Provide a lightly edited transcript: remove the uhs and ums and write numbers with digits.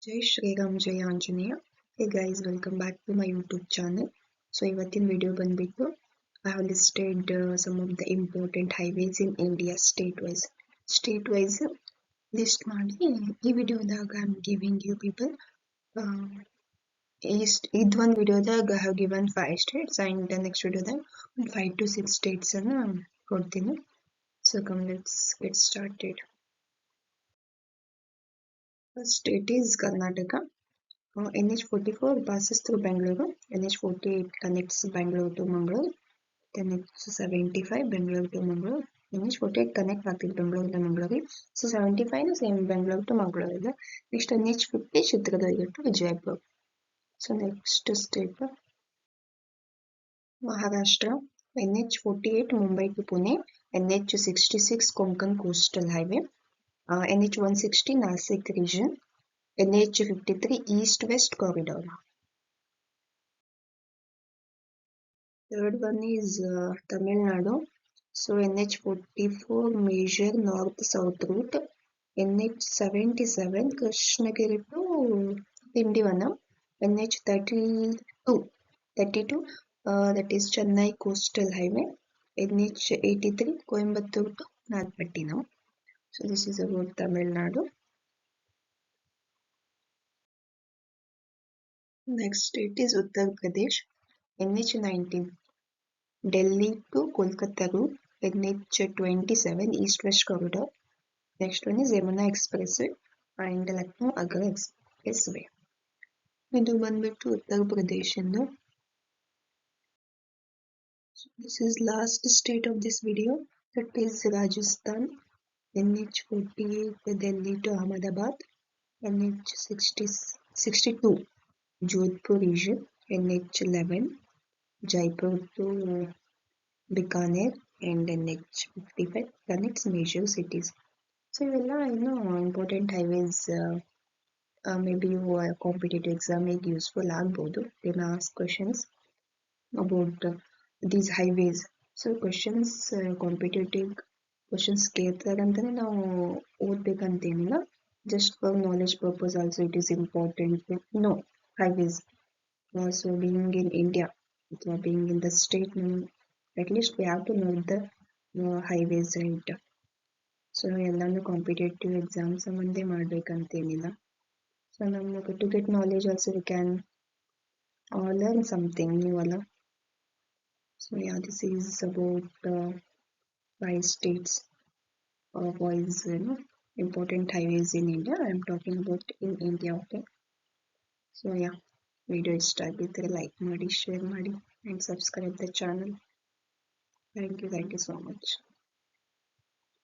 Jai Shri Ram Jai Anjaneya. Hey guys, welcome back to my YouTube channel. So ಇವತ್ತಿನ video ಬಂದ್ಬಿಟ್ಟು I have listed some of the important highways in India state wise list ಮಾಡಿ ಈ ವಿಡಿಯೋದಾಗ I am giving you people ಇದು ಒಂದು ವಿಡಿಯೋದಾಗ I have given 5 states and the next ವಿಡಿಯೋದಾಗ 5 to 6 states ಅನ್ನ ಕೊಡ್ತೀನಿ. So come let's get started. First state is Karnataka. NH44 passes through Bangalore. NH48 connects Bangalore to Mangalore. Then NH75 Bangalore to Mangalore. NH48 connect ಆಗ್ತಿದೆ Bangalore to Mangalore. So 75 same Bangalore to Mangalore ಇದೆ. Next NH50 Chitradurga to Vijayapur. So next state Maharashtra. NH48 Mumbai to Pune. NH66 Konkan Coastal Highway. NH160 Nasik region. NH53 East-West Corridor. Third one is Tamil Nadu. So NH44 major north-south route. NH77 Krishnagiri to Tindivanam. NH32 that is Chennai Coastal Highway. NH83 Coimbatore to Nagpattinam. So this is about Tamil Nadu. Next state is Uttar Pradesh. NH19 Delhi to Kolkata route. NH27 East-West Corridor. Next one is Yamuna Expressway and Lucknow Agra Expressway. ಇದು ಬಂದ್ಬಿಟ್ಟು ಉತ್ತರ ಪ್ರದೇಶ ಇಂದು. This is last state of this video, that is Rajasthan. NH48 Delhi to Ahmedabad. NH62 Jodhpur region. NH11 Jaipur to Bikaner and NH55 connects major cities. So ಇವೆಲ್ಲ important highways maybe competitive exam useful ಆಗ್ಬೋದು. They may ask questions about these highways. So questions competitive questions ಕೇಳ್ತಾರೆ ಅಂತಾನೆ ನಾವು ಓದ್ಬೇಕಂತೇನಿಲ್ಲ. Just for knowledge purpose also it is important to know highways. So being in India, being in the state, at least we have to know the highways, right? So ಎಲ್ಲಾನು competitive exams ಮುಂದೆ ಮಾಡ್ಬೇಕಂತೇನಿಲ್ಲ. So ನಮ್ಗೆ to get knowledge also we can learn something new ಅಲ್ಲ. So yeah, this is about 5 states of important highways in India. I am talking about in India, okay? So yeah, video ಇಷ್ಟ ಆಗಿದ್ರೆ like ಮಾಡಿ, share ಮಾಡಿ and subscribe the channel. Thank you so much.